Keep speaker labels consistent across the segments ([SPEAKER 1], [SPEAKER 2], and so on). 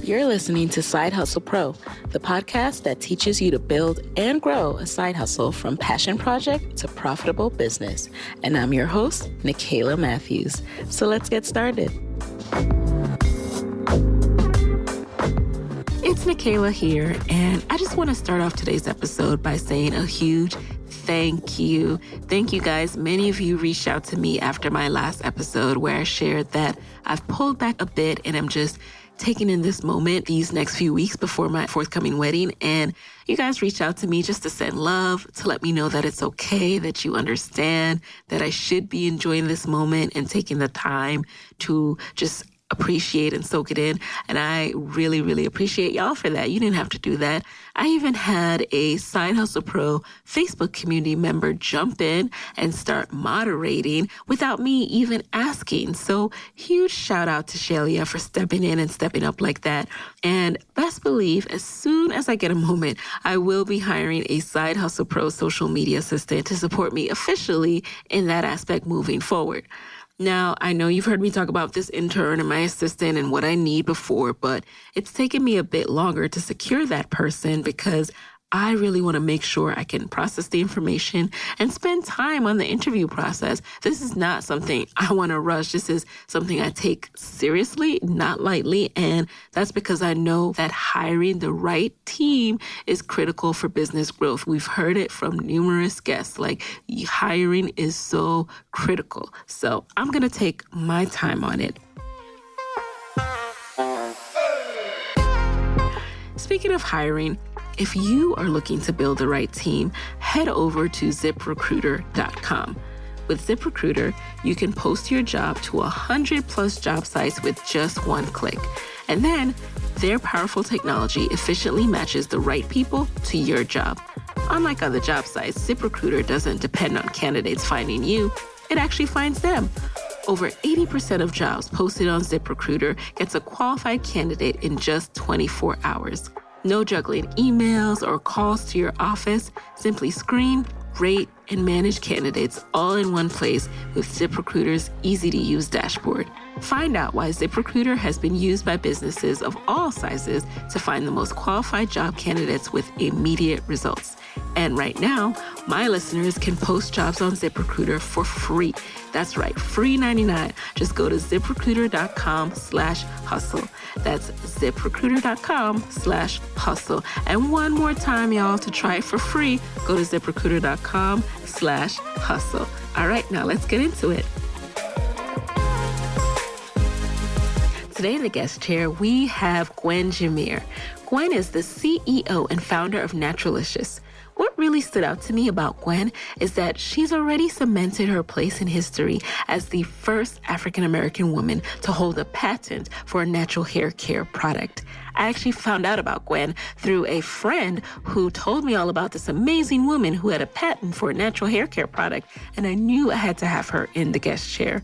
[SPEAKER 1] You're listening to Side Hustle Pro, the podcast that teaches you to build and grow a side hustle from passion project to profitable business. And I'm your host, Nikayla Matthews. So let's get started. It's Nikayla here, and I just want to start off today's episode by saying a huge thank you. Thank you guys. Many of you reached out to me after my last episode where I shared that I've pulled back a bit and I'm just taking in this moment these next few weeks before my forthcoming wedding. And you guys reached out to me just to send love, to let me know that it's okay, that you understand, that I should be enjoying this moment and taking the time to just appreciate and soak it in. And I really, really appreciate y'all for that. You didn't have to do that. I even had a Side Hustle Pro Facebook community member jump in and start moderating without me even asking. So huge shout out to Shelia for stepping in and stepping up like that. And best believe, as soon as I get a moment, I will be hiring a Side Hustle Pro social media assistant to support me officially in that aspect moving forward. Now, I know you've heard me talk about this intern and my assistant and what I need before, but it's taken me a bit longer to secure that person because I really want to make sure I can process the information and spend time on the interview process. This is not something I want to rush. This is something I take seriously, not lightly. And that's because I know that hiring the right team is critical for business growth. We've heard it from numerous guests, like hiring is so critical. So I'm going to take my time on it. Speaking of hiring, if you are looking to build the right team, head over to ZipRecruiter.com. With ZipRecruiter, you can post your job to 100+ job sites with just one click. And then their powerful technology efficiently matches the right people to your job. Unlike other job sites, ZipRecruiter doesn't depend on candidates finding you. It actually finds them. Over 80% of jobs posted on ZipRecruiter gets a qualified candidate in just 24 hours. No juggling emails or calls to your office. Simply screen, rate, and manage candidates all in one place with ZipRecruiter's easy-to-use dashboard. Find out why ZipRecruiter has been used by businesses of all sizes to find the most qualified job candidates with immediate results. And right now, my listeners can post jobs on ZipRecruiter for free. That's right, free 99. Just go to ZipRecruiter.com/hustle. That's ZipRecruiter.com/hustle. And one more time, y'all, to try it for free, go to ZipRecruiter.com/hustle. All right, now let's get into it. Today in the guest chair, we have Gwen Jimmere. Gwen is the CEO and founder of Naturalicious. What really stood out to me about Gwen is that she's already cemented her place in history as the first African-American woman to hold a patent for a natural hair care product. I actually found out about Gwen through a friend who told me all about this amazing woman who had a patent for a natural hair care product, and I knew I had to have her in the guest chair.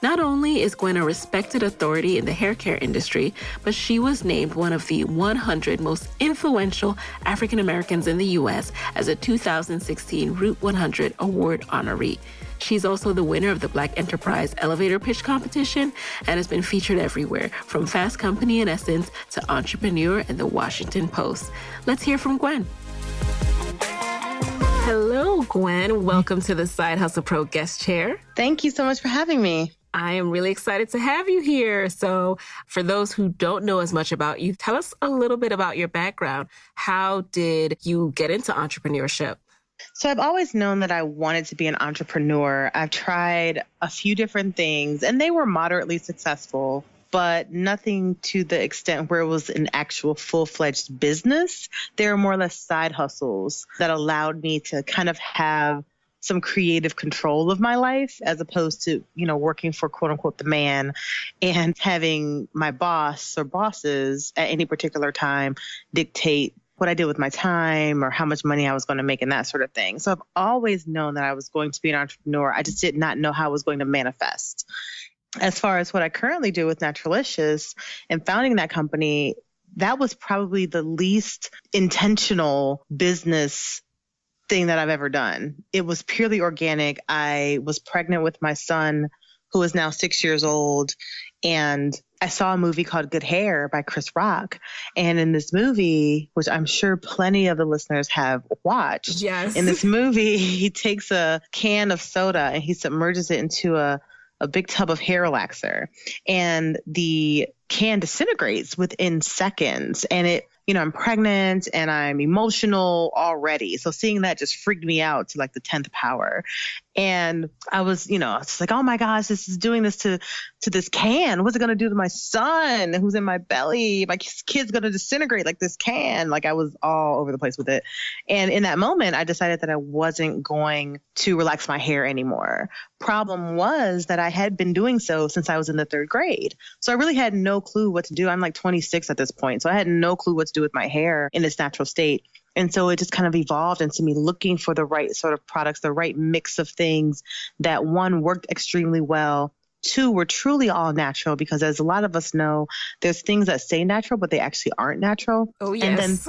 [SPEAKER 1] Not only is Gwen a respected authority in the hair care industry, but she was named one of the 100 most influential African Americans in the U.S. as a 2016 Root 100 Award honoree. She's also the winner of the Black Enterprise Elevator Pitch Competition and has been featured everywhere, from Fast Company and Essence to Entrepreneur and the Washington Post. Let's hear from Gwen. Hello, Gwen. Welcome to the Side Hustle Pro guest chair.
[SPEAKER 2] Thank you so much for having me.
[SPEAKER 1] I am really excited to have you here. So for those who don't know as much about you, tell us a little bit about your background. How did you get into entrepreneurship?
[SPEAKER 2] So I've always known that I wanted to be an entrepreneur. I've tried a few different things and they were moderately successful, but nothing to the extent where it was an actual full-fledged business. They were more or less side hustles that allowed me to kind of have some creative control of my life as opposed to, working for quote unquote the man and having my boss or bosses at any particular time dictate what I did with my time or how much money I was going to make and that sort of thing. So I've always known that I was going to be an entrepreneur. I just did not know how it was going to manifest. As far as what I currently do with Naturalicious and founding that company, that was probably the least intentional business thing that I've ever done. It was purely organic. I was pregnant with my son who is now 6 years old. And I saw a movie called Good Hair by Chris Rock. And in this movie, which I'm sure plenty of the listeners have watched,
[SPEAKER 1] yes.
[SPEAKER 2] in this movie, he takes a can of soda and he submerges it into a big tub of hair relaxer. And the can disintegrates within seconds. And I'm pregnant and I'm emotional already. So seeing that just freaked me out to like the 10th power. And I was, it's like, oh my gosh, this is doing this to this can. What's it going to do to my son who's in my belly? My kid's going to disintegrate like this can. Like I was all over the place with it. And in that moment, I decided that I wasn't going to relax my hair anymore. Problem was that I had been doing so since I was in the 3rd grade. So I really had no clue what to do. I'm like 26 at this point. So I had no clue what to do with my hair in its natural state. And so it just kind of evolved into me looking for the right sort of products, the right mix of things that, one, worked extremely well. 2, were truly all natural, because as a lot of us know, there's things that say natural, but they actually aren't natural.
[SPEAKER 1] Oh, yes.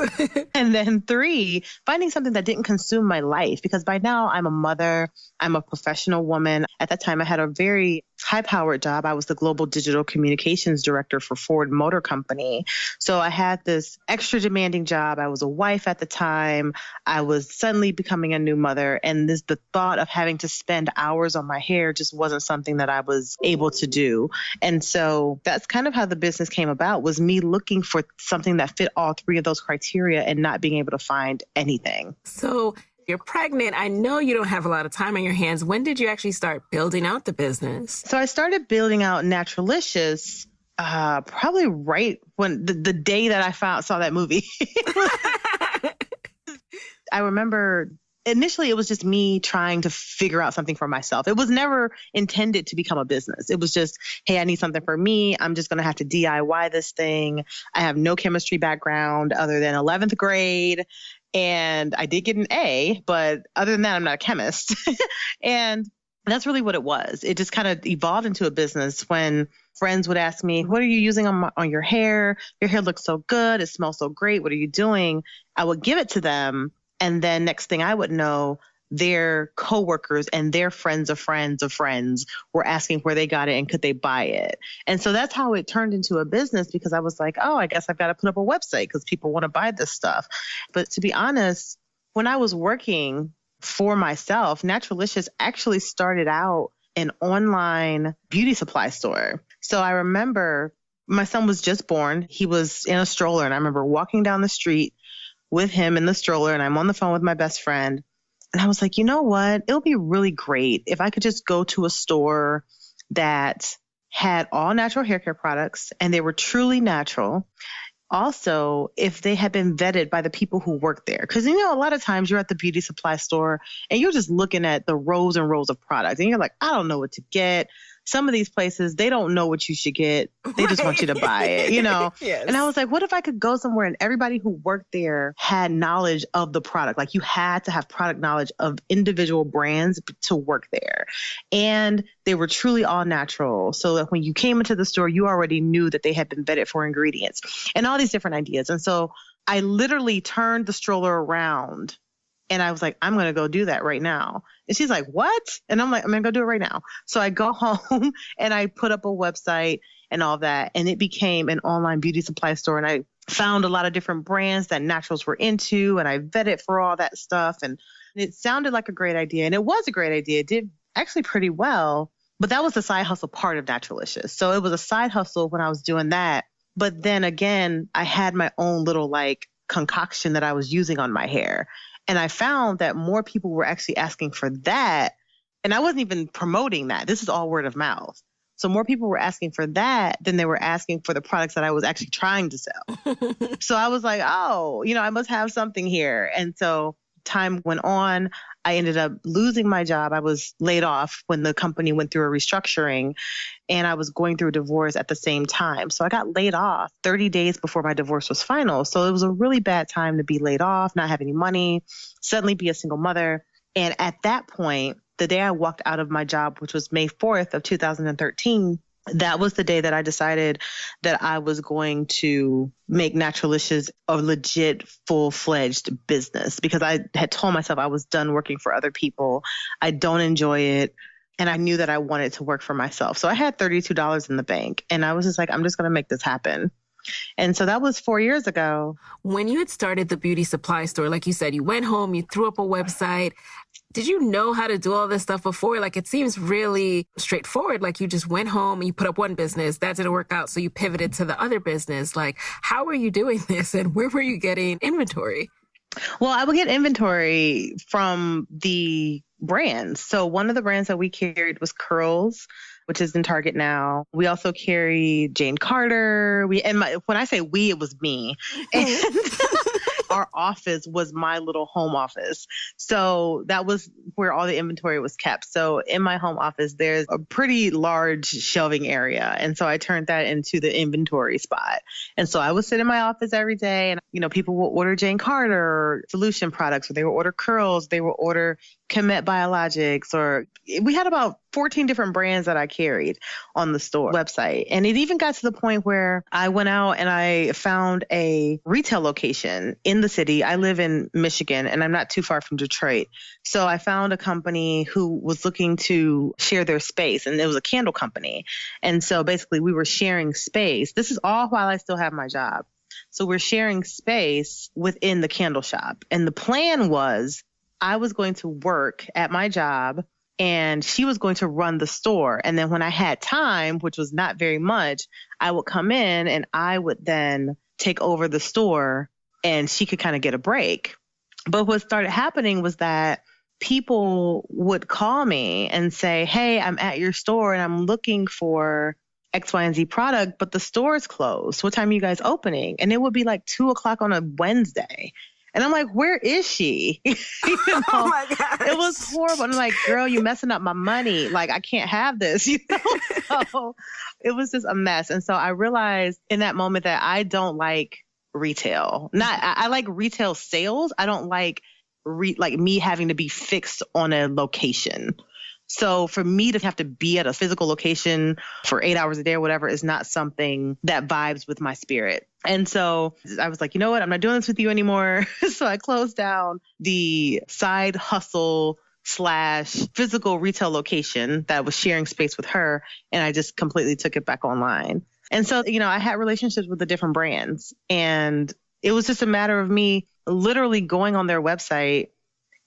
[SPEAKER 2] And then 3, finding something that didn't consume my life, because by now I'm a mother, I'm a professional woman. At that time, I had a very high-powered job. I was the global digital communications director for Ford Motor Company. So I had this extra demanding job. I was a wife at the time. I was suddenly becoming a new mother. And the thought of having to spend hours on my hair just wasn't something that I was able to do. And so that's kind of how the business came about, was me looking for something that fit all 3 of those criteria and not being able to find anything.
[SPEAKER 1] So you're pregnant. I know you don't have a lot of time on your hands. When did you actually start building out the business?
[SPEAKER 2] So I started building out Naturalicious probably right when the day that I saw that movie. I remember initially it was just me trying to figure out something for myself. It was never intended to become a business. It was just, hey, I need something for me. I'm just going to have to DIY this thing. I have no chemistry background other than 11th grade. And I did get an A, but other than that, I'm not a chemist. And that's really what it was. It just kind of evolved into a business when friends would ask me, what are you using on your hair? Your hair looks so good. It smells so great. What are you doing? I would give it to them. And then next thing I would know, their coworkers and their friends of friends of friends were asking where they got it and could they buy it. And so that's how it turned into a business, because I was like, oh, I guess I've got to put up a website because people want to buy this stuff. But to be honest, when I was working for myself, Naturalicious actually started out an online beauty supply store. So I remember my son was just born. He was in a stroller, and I remember walking down the street with him in the stroller, and I'm on the phone with my best friend. And I was like, you know what? It'll be really great if I could just go to a store that had all natural hair care products and they were truly natural. Also, if they had been vetted by the people who work there. Because, a lot of times you're at the beauty supply store and you're just looking at the rows and rows of products and you're like, I don't know what to get. Some of these places, they don't know what you should get. They just want you to buy it,
[SPEAKER 1] Yes.
[SPEAKER 2] And I was like, what if I could go somewhere and everybody who worked there had knowledge of the product? Like, you had to have product knowledge of individual brands to work there. And they were truly all natural. So that when you came into the store, you already knew that they had been vetted for ingredients and all these different ideas. And so I literally turned the stroller around and I was like, I'm going to go do that right now. And she's like, what? And I'm like, I'm going to go do it right now. So I go home and I put up a website and all that. And it became an online beauty supply store. And I found a lot of different brands that naturals were into. And I vetted for all that stuff. And it sounded like a great idea. And it was a great idea. It did actually pretty well. But that was the side hustle part of Naturalicious. So it was a side hustle when I was doing that. But then again, I had my own little concoction that I was using on my hair. And I found that more people were actually asking for that. And I wasn't even promoting that. This is all word of mouth. So more people were asking for that than they were asking for the products that I was actually trying to sell. So I was like, oh, I must have something here. And so time went on. I ended up losing my job. I was laid off when the company went through a restructuring, and I was going through a divorce at the same time. So I got laid off 30 days before my divorce was final. So it was a really bad time to be laid off, not have any money, suddenly be a single mother. And at that point, the day I walked out of my job, which was May 4th of 2013, that was the day that I decided that I was going to make Naturalicious a legit, full-fledged business, because I had told myself I was done working for other people. I don't enjoy it. And I knew that I wanted to work for myself. So I had $32 in the bank and I was just like, I'm just going to make this happen. And so that was 4 years ago.
[SPEAKER 1] When you had started the beauty supply store, like you said, you went home, you threw up a website. Did you know how to do all this stuff before? Like, it seems really straightforward. Like, you just went home and you put up one business. That didn't work out. So you pivoted to the other business. Like, how were you doing this and where were you getting inventory?
[SPEAKER 2] Well, I would get inventory from the brands. So one of the brands that we carried was Curls, which is in Target now. We also carry Jane Carter. When I say we, it was me. And our office was my little home office. So that was where all the inventory was kept. So in my home office, there's a pretty large shelving area. And so I turned that into the inventory spot. And so I would sit in my office every day and, people will order Jane Carter solution products, or they will order Curls, they will order Commit Biologics, or we had about 14 different brands that I carried on the store website. And it even got to the point where I went out and I found a retail location in the city. I live in Michigan and I'm not too far from Detroit. So I found a company who was looking to share their space, and it was a candle company. And so basically we were sharing space. This is all while I still have my job. So we're sharing space within the candle shop. And the plan was I was going to work at my job and she was going to run the store. And then when I had time, which was not very much, I would come in and I would then take over the store and she could kind of get a break. But what started happening was that people would call me and say, hey, I'm at your store and I'm looking for X, Y, and Z product, but the store is closed. What time are you guys opening? And it would be like 2:00 on a Wednesday. And I'm like, where is she?
[SPEAKER 1] Oh my gosh.
[SPEAKER 2] It was horrible. I'm like, girl, you're messing up my money. Like, I can't have this, So it was just a mess. And so I realized in that moment that I don't like retail. I like retail sales. I don't like me having to be fixed on a location. So for me to have to be at a physical location for 8 hours a day or whatever is not something that vibes with my spirit. And so I was like, you know what? I'm not doing this with you anymore. So I closed down the side hustle / physical retail location that was sharing space with her. And I just completely took it back online. And so, I had relationships with the different brands, and it was just a matter of me literally going on their website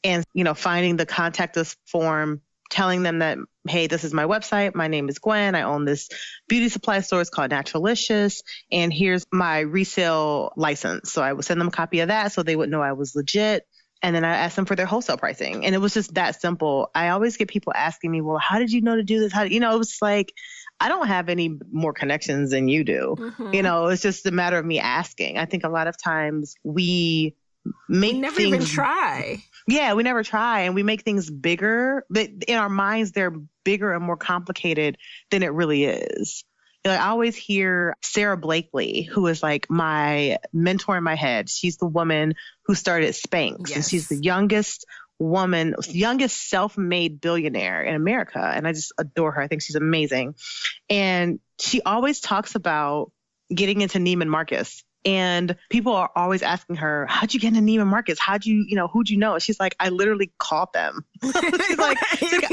[SPEAKER 2] and, finding the contact us form, telling them that, hey, this is my website. My name is Gwen. I own this beauty supply store. It's called Naturalicious. And here's my resale license. So I would send them a copy of that so they would know I was legit. And then I asked them for their wholesale pricing. And it was just that simple. I always get people asking me, well, how did you know to do this? It was like, I don't have any more connections than you do. Mm-hmm. It's just a matter of me asking. I think a lot of times we never
[SPEAKER 1] even try.
[SPEAKER 2] Yeah, we never try, and we make things bigger, but in our minds, they're bigger and more complicated than it really is. I always hear Sarah Blakely, who is like my mentor in my head. She's the woman who started Spanx,
[SPEAKER 1] yes.
[SPEAKER 2] And she's the youngest self-made billionaire in America. And I just adore her. I think she's amazing. And she always talks about getting into Neiman Marcus. And people are always asking her, how'd you get into Neiman Marcus? Who'd you know? She's like, I literally called them. she's like,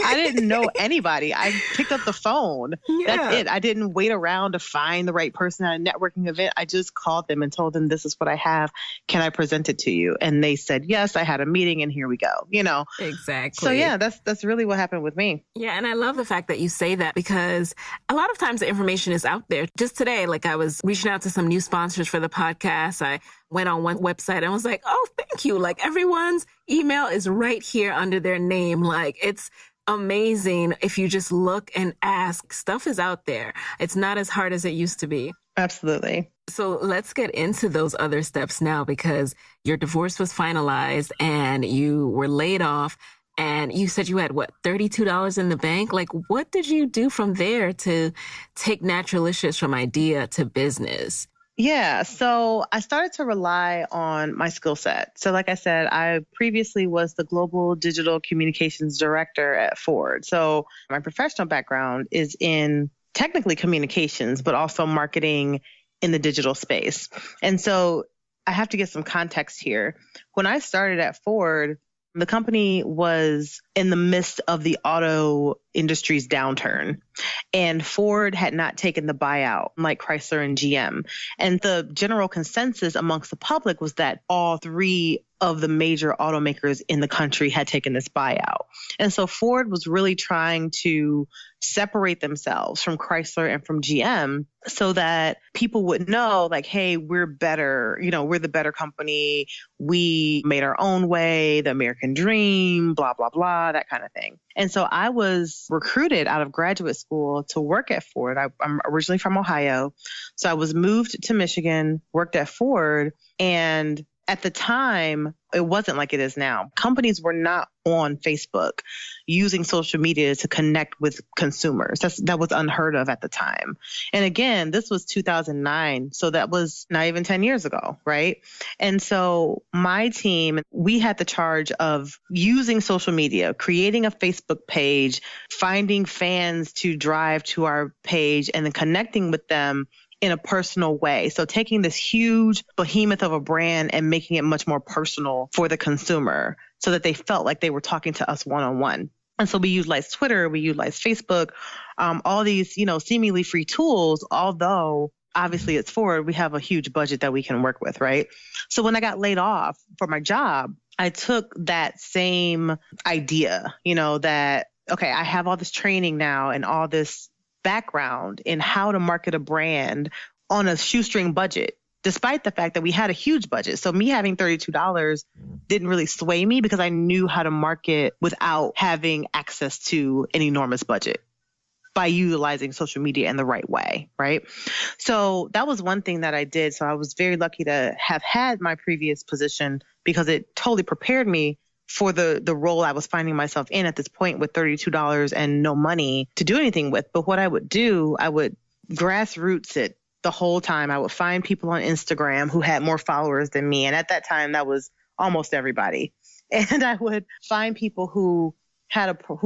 [SPEAKER 2] I didn't know anybody. I picked up the phone. Yeah. That's it. I didn't wait around to find the right person at a networking event. I just called them and told them, this is what I have. Can I present it to you? And they said, yes, I had a meeting and here we go,
[SPEAKER 1] Exactly.
[SPEAKER 2] So yeah, that's really what happened with me.
[SPEAKER 1] Yeah. And I love the fact that you say that, because a lot of times the information is out there. Just today, I was reaching out to some new sponsors for the podcast. I went on one website and was like, oh, thank you. Everyone's email is right here under their name. It's amazing. If you just look and ask, stuff is out there. It's not as hard as it used to be.
[SPEAKER 2] Absolutely.
[SPEAKER 1] So let's get into those other steps now, because your divorce was finalized and you were laid off. And you said you had, $32 in the bank? What did you do from there to take Naturalicious from idea to business?
[SPEAKER 2] Yeah, so I started to rely on my skill set. So like I said, I previously was the Global Digital Communications Director at Ford. So my professional background is in technically communications, but also marketing in the digital space. And so I have to get some context here. When I started at Ford, the company was in the midst of the auto industry's downturn. And Ford had not taken the buyout like Chrysler and GM. And the general consensus amongst the public was that all three of the major automakers in the country had taken this buyout. And so Ford was really trying to separate themselves from Chrysler and from GM so that people would know, like, hey, we're better, we're the better company. We made our own way, the American dream, blah, blah, blah, that kind of thing. And so I was recruited out of graduate school to work at Ford. I'm originally from Ohio. So I was moved to Michigan, worked at Ford, and at the time, it wasn't like it is now. Companies were not on Facebook using social media to connect with consumers. That was unheard of at the time. And again, this was 2009. So that was not even 10 years ago, right? And so my team, we had the charge of using social media, creating a Facebook page, finding fans to drive to our page, and then connecting with them in a personal way. So taking this huge behemoth of a brand and making it much more personal for the consumer so that they felt like they were talking to us one-on-one. And so we utilized Twitter, we utilized Facebook, all these, seemingly free tools, although obviously it's Ford, we have a huge budget that we can work with, right? So when I got laid off for my job, I took that same idea, that, okay, I have all this training now and all this background in how to market a brand on a shoestring budget, despite the fact that we had a huge budget. So me having $32 didn't really sway me because I knew how to market without having access to an enormous budget by utilizing social media in the right way, right? So that was one thing that I did. So I was very lucky to have had my previous position because it totally prepared me for the role I was finding myself in at this point with $32 and no money to do anything with. But what I would do, I would grassroots it the whole time. I would find people on Instagram who had more followers than me. And at that time, that was almost everybody. And I would find people who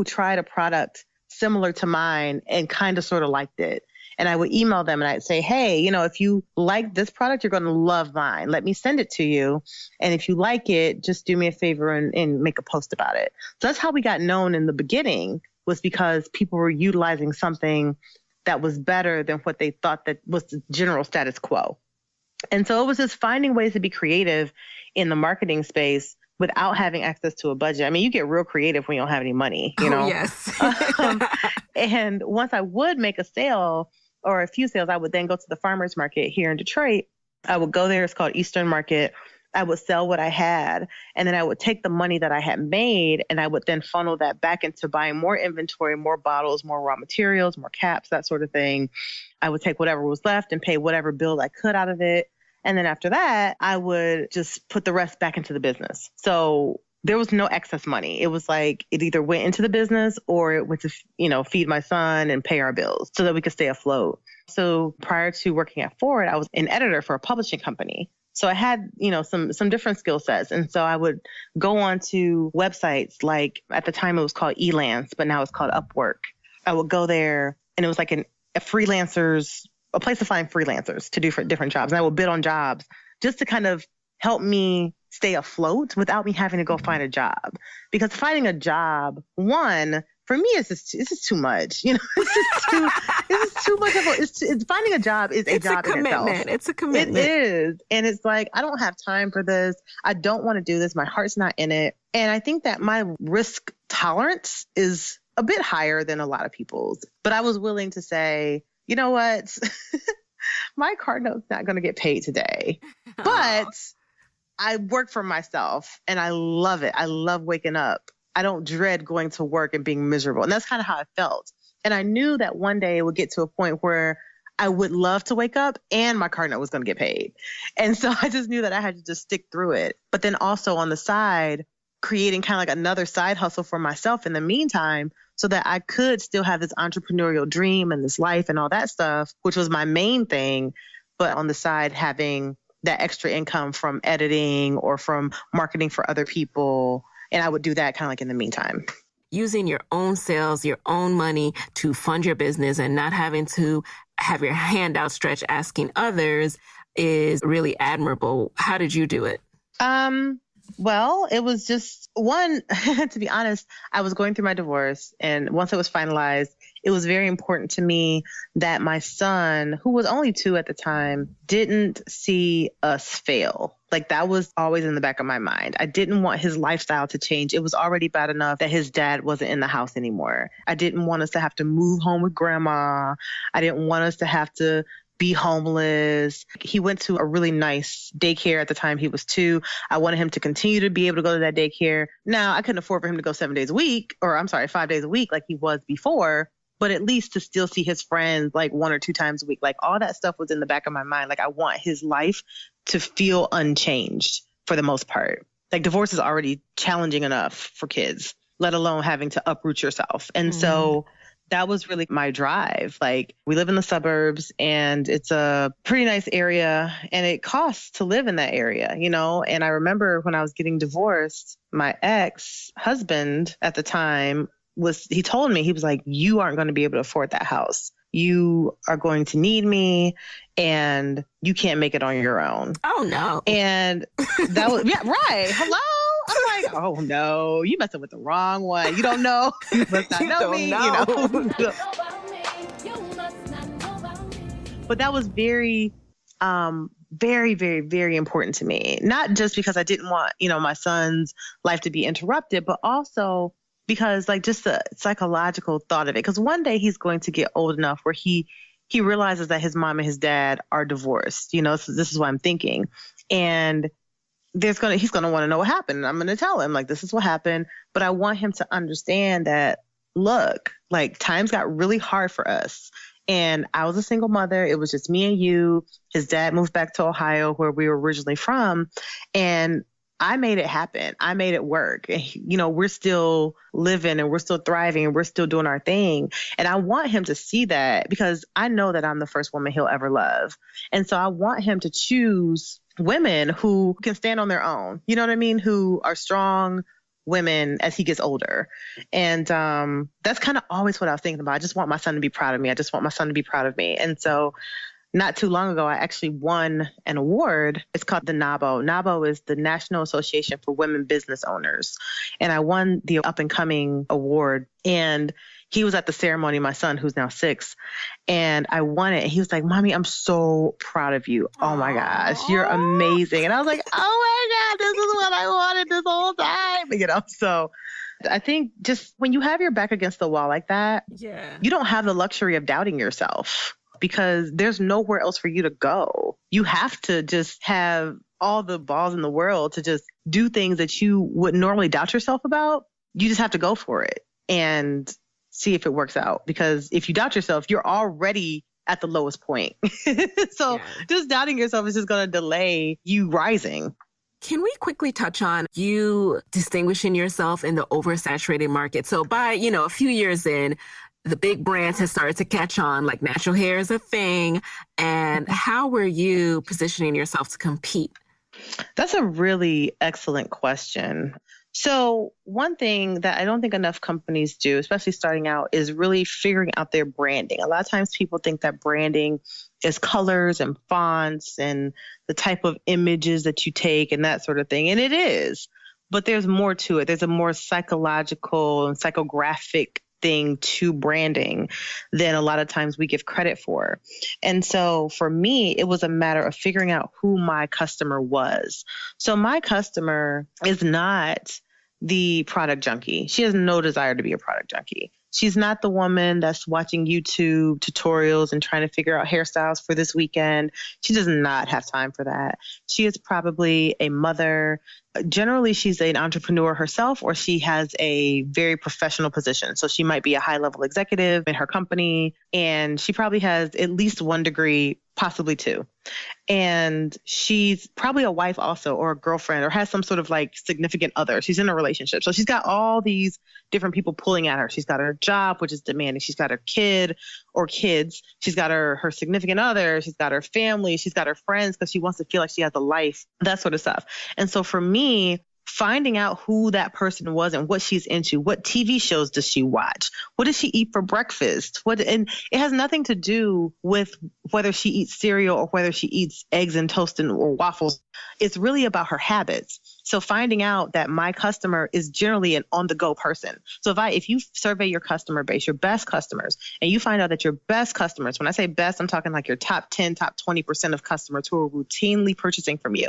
[SPEAKER 2] tried a product similar to mine and kind of sort of liked it. And I would email them and I'd say, hey, if you like this product, you're going to love mine. Let me send it to you. And if you like it, just do me a favor and make a post about it. So that's how we got known in the beginning, was because people were utilizing something that was better than what they thought that was the general status quo. And so it was just finding ways to be creative in the marketing space without having access to a budget. I mean, you get real creative when you don't have any money,
[SPEAKER 1] Oh, yes.
[SPEAKER 2] And once I would make a sale, or a few sales, I would then go to the farmer's market here in Detroit. I would go there. It's called Eastern Market. I would sell what I had, and then I would take the money that I had made, and I would then funnel that back into buying more inventory, more bottles, more raw materials, more caps, that sort of thing. I would take whatever was left and pay whatever bill I could out of it. And then after that, I would just put the rest back into the business. So there was no excess money. It was like it either went into the business or it went to, feed my son and pay our bills so that we could stay afloat. So prior to working at Ford, I was an editor for a publishing company. So I had, some different skill sets. And so I would go on to websites like, at the time it was called Elance, but now it's called Upwork. I would go there and it was like a place to find freelancers to do for different jobs. And I would bid on jobs just to kind of help me stay afloat without me having to go find a job. Because finding a job, one, for me, it's just too much. It's just too much of finding a job is a job in itself.
[SPEAKER 1] It's a commitment.
[SPEAKER 2] It is. And it's like, I don't have time for this. I don't want to do this. My heart's not in it. And I think that my risk tolerance is a bit higher than a lot of people's. But I was willing to say, you know what? My car note's not going to get paid today. But I work for myself and I love it. I love waking up. I don't dread going to work and being miserable. And that's kind of how I felt. And I knew that one day it would get to a point where I would love to wake up and my car note was going to get paid. And so I just knew that I had to just stick through it. But then also on the side, creating kind of like another side hustle for myself in the meantime, so that I could still have this entrepreneurial dream and this life and all that stuff, which was my main thing. But on the side, having that extra income from editing or from marketing for other people. And I would do that kind of like in the meantime.
[SPEAKER 1] Using your own sales, your own money to fund your business and not having to have your hand outstretched asking others is really admirable. How did you do it?
[SPEAKER 2] Well, it was just one, to be honest, I was going through my divorce, and once it was finalized, it was very important to me that my son, who was only 2 at the time, didn't see us fail. Like, that was always in the back of my mind. I didn't want his lifestyle to change. It was already bad enough that his dad wasn't in the house anymore. I didn't want us to have to move home with grandma. I didn't want us to have to be homeless. He went to a really nice daycare at the time he was 2. I wanted him to continue to be able to go to that daycare. Now, I couldn't afford for him to go 7 days a week, or I'm sorry, 5 days a week like he was before, but at least to still see his friends like 1 or 2 times a week. Like, all that stuff was in the back of my mind. Like, I want his life to feel unchanged for the most part. Like, divorce is already challenging enough for kids, let alone having to uproot yourself. And so that was really my drive. Like, we live in the suburbs, and it's a pretty nice area, and it costs to live in that area, you know? And I remember when I was getting divorced, my ex-husband at the time he told me, he was like, you aren't going to be able to afford that house. You are going to need me, and you can't make it on your own.
[SPEAKER 1] Oh, no.
[SPEAKER 2] And that was, yeah, right. Hello? I'm like, oh, no, you messing with the wrong one. You don't know. You must not know me. You know? But that was very, very, very, very important to me. Not just because I didn't want, my son's life to be interrupted, but also because, like, just the psychological thought of it. Because one day he's going to get old enough where he realizes that his mom and his dad are divorced. So this is what I'm thinking. And he's going to want to know what happened. And I'm going to tell him, like, this is what happened. But I want him to understand that, look, like, times got really hard for us. And I was a single mother. It was just me and you. His dad moved back to Ohio, where we were originally from. And I made it happen. I made it work. And, we're still living, and we're still thriving, and we're still doing our thing. And I want him to see that, because I know that I'm the first woman he'll ever love. And so I want him to choose women who can stand on their own, you know what I mean? Who are strong women as he gets older. And that's kind of always what I was thinking about. I just want my son to be proud of me. I just want my son to be proud of me. And so not too long ago, I actually won an award. It's called the NABO. NABO is the National Association for Women Business Owners. And I won the up and coming award. And he was at the ceremony, my son, who's now 6, and I won it. And he was like, Mommy, I'm so proud of you. Oh my gosh, you're amazing. And I was like, oh my God, this is what I wanted this whole time. So I think just when you have your back against the wall like that, you don't have the luxury of doubting yourself, because there's nowhere else for you to go. You have to just have all the balls in the world to just do things that you would normally doubt yourself about. You just have to go for it and see if it works out. Because if you doubt yourself, you're already at the lowest point. So just doubting yourself is just going to delay you rising.
[SPEAKER 1] Can we quickly touch on you distinguishing yourself in the oversaturated market? So by, a few years in, the big brands have started to catch on, like natural hair is a thing. And how were you positioning yourself to compete?
[SPEAKER 2] That's a really excellent question. So one thing that I don't think enough companies do, especially starting out, is really figuring out their branding. A lot of times people think that branding is colors and fonts and the type of images that you take and that sort of thing. And it is, but there's more to it. There's a more psychological and psychographic thing to branding than a lot of times we give credit for. And so for me, it was a matter of figuring out who my customer was. So my customer is not the product junkie. She has no desire to be a product junkie. She's not the woman that's watching YouTube tutorials and trying to figure out hairstyles for this weekend. She does not have time for that. She is probably a mother. Generally, she's an entrepreneur herself, or she has a very professional position. So she might be a high-level executive in her company, and she probably has at least 1 degree, possibly 2. And she's probably a wife also, or a girlfriend, or has some sort of like significant other. She's in a relationship. So she's got all these different people pulling at her. She's got her job, which is demanding. She's got her kid or kids. She's got her significant other. She's got her family. She's got her friends, because she wants to feel like she has a life, that sort of stuff. And so for me, finding out who that person was and what she's into, what TV shows does she watch, what does she eat for breakfast, and it has nothing to do with whether she eats cereal or whether she eats eggs and toast or waffles. It's really about her habits. So finding out that my customer is generally an on-the-go person. So if you survey your customer base, your best customers, and you find out that your best customers, when I say best, I'm talking like your top 10, top 20% of customers who are routinely purchasing from you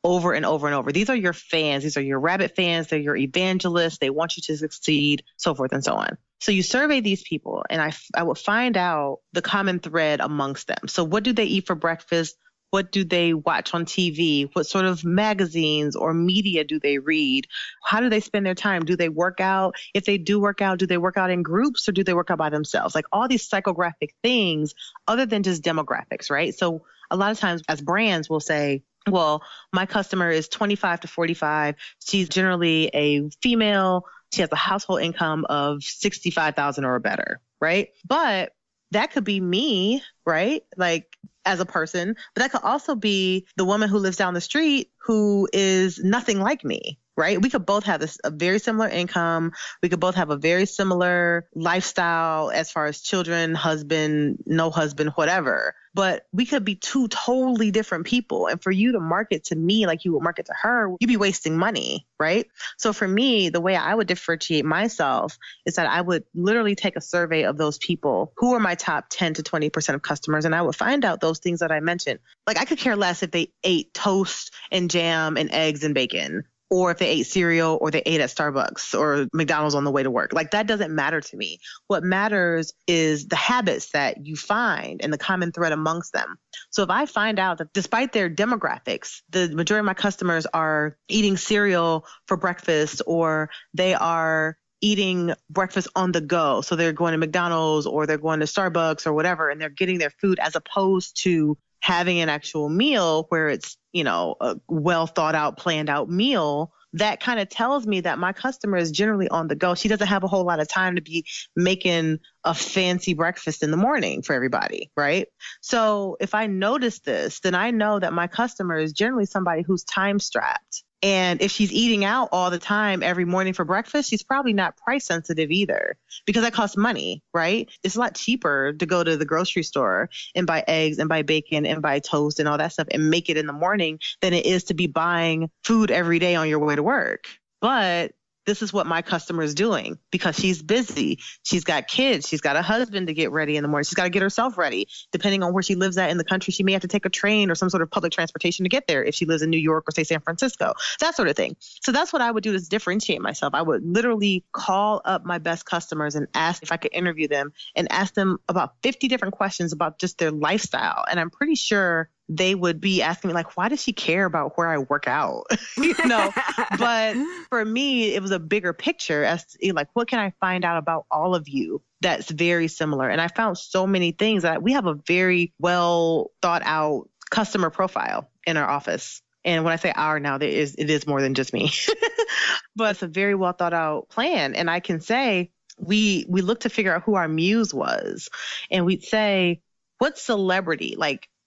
[SPEAKER 2] over and over and over. These are your fans. These are your rabbit fans. They're your evangelists. They want you to succeed, so forth and so on. So you survey these people, and I will find out the common thread amongst them. So what do they eat for breakfast? What do they watch on TV? What sort of magazines or media do they read? How do they spend their time? Do they work out? If they do work out, do they work out in groups or do they work out by themselves? Like all these psychographic things other than just demographics, right? So a lot of times as brands, we'll say, well, my customer is 25 to 45. She's generally a female. She has a household income of 65,000 or better, right? But that could be me, right? Like as a person, but that could also be the woman who lives down the street who is nothing like me, right? We could both have a very similar income. We could both have a very similar lifestyle as far as children, husband, no husband, whatever. But we could be two totally different people. And for you to market to me like you would market to her, you'd be wasting money, right? So for me, the way I would differentiate myself is that I would literally take a survey of those people who are my top 10 to 20% of customers. And I would find out those things that I mentioned. Like I could care less if they ate toast and jam and eggs and bacon, or if they ate cereal or they ate at Starbucks or McDonald's on the way to work. Like that doesn't matter to me. What matters is the habits that you find and the common thread amongst them. So if I find out that despite their demographics, the majority of my customers are eating cereal for breakfast or they are eating breakfast on the go. So they're going to McDonald's or they're going to Starbucks or whatever, and they're getting their food as opposed to having an actual meal where it's, a well thought out, planned out meal. That kind of tells me that my customer is generally on the go. She doesn't have a whole lot of time to be making a fancy breakfast in the morning for everybody, right? So if I notice this, then I know that my customer is generally somebody who's time strapped. And if she's eating out all the time every morning for breakfast, she's probably not price sensitive either because that costs money, right? It's a lot cheaper to go to the grocery store and buy eggs and buy bacon and buy toast and all that stuff and make it in the morning than it is to be buying food every day on your way to work. But this is what my customer is doing because she's busy. She's got kids. She's got a husband to get ready in the morning. She's got to get herself ready. Depending on where she lives at in the country, she may have to take a train or some sort of public transportation to get there if she lives in New York or say San Francisco, that sort of thing. So that's what I would do is differentiate myself. I would literally call up my best customers and ask if I could interview them and ask them about 50 different questions about just their lifestyle. And I'm pretty sure they would be asking me like, why does she care about where I work out? But for me, it was a bigger picture as to, like, what can I find out about all of you that's very similar? And I found so many things that we have a very well thought out customer profile in our office. And when I say our now, it is more than just me, but it's a very well thought out plan. And I can say we looked to figure out who our muse was. And we'd say, what celebrity,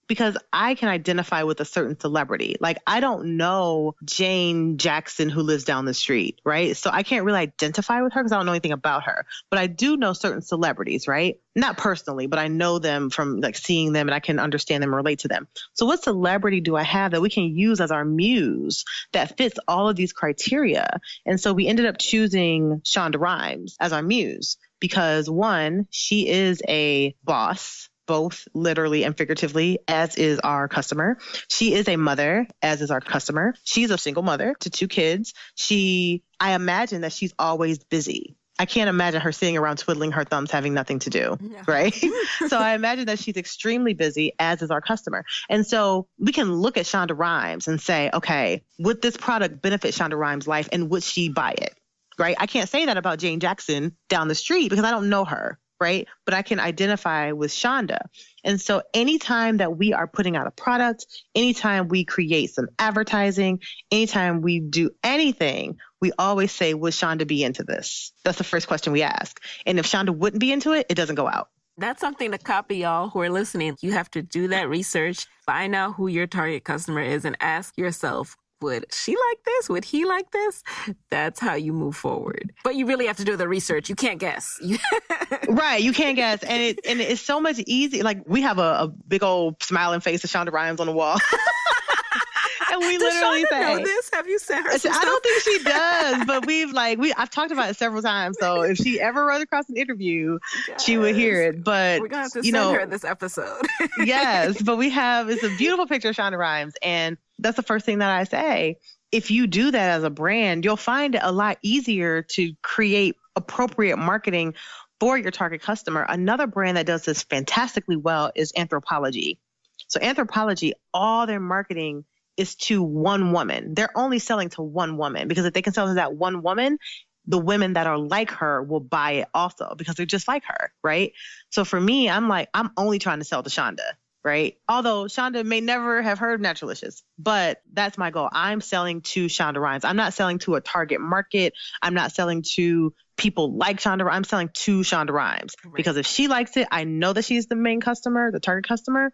[SPEAKER 2] because I can identify with a certain celebrity. Like, I don't know Jane Jackson who lives down the street, right? So I can't really identify with her because I don't know anything about her. But I do know certain celebrities, right? Not personally, but I know them from seeing them and I can understand them and relate to them. So what celebrity do I have that we can use as our muse that fits all of these criteria? And so we ended up choosing Shonda Rhimes as our muse because, one, she is a boss, both literally and figuratively, as is our customer. She is a mother, as is our customer. She's a single mother to 2 kids. I imagine that she's always busy. I can't imagine her sitting around twiddling her thumbs, having nothing to do, right? So I imagine that she's extremely busy, as is our customer. And so we can look at Shonda Rhimes and say, okay, would this product benefit Shonda Rhimes' life and would she buy it, right? I can't say that about Jane Jackson down the street because I don't know her. Right? But I can identify with Shonda. And so anytime that we are putting out a product, anytime we create some advertising, anytime we do anything, we always say, would Shonda be into this? That's the first question we ask. And if Shonda wouldn't be into it, it doesn't go out.
[SPEAKER 1] That's something to copy, y'all who are listening. You have to do that research, find out who your target customer is, and ask yourself, would she like this? Would he like this? That's how you move forward. But you really have to do the research. You can't guess.
[SPEAKER 2] Right. You can't guess. And it's so much easy. Like, we have a big old smiling face of Shonda Rhimes on the wall. And we
[SPEAKER 1] Does
[SPEAKER 2] literally
[SPEAKER 1] Shonda know
[SPEAKER 2] say,
[SPEAKER 1] this? Have you sent her some
[SPEAKER 2] I
[SPEAKER 1] stuff?
[SPEAKER 2] don't think she does, but I've talked about it several times. So if she ever runs across an interview, she would hear
[SPEAKER 1] Yes.
[SPEAKER 2] it. But
[SPEAKER 1] We're going to have to send her this episode.
[SPEAKER 2] yes, but it's a beautiful picture of Shonda Rhimes. And that's the first thing that I say. If you do that as a brand, you'll find it a lot easier to create appropriate marketing for your target customer. Another brand that does this fantastically well is Anthropology. So Anthropology, all their marketing is to one woman. They're only selling to one woman because if they can sell to that one woman, the women that are like her will buy it also because they're just like her, right? So for me, I'm only trying to sell to Shonda, right? Although Shonda may never have heard of Naturalicious, but that's my goal. I'm selling to Shonda Rhimes. I'm not selling to a target market. I'm not selling to people like Shonda. I'm selling to Shonda Rhimes because if she likes it, I know that she's the main customer, the target customer.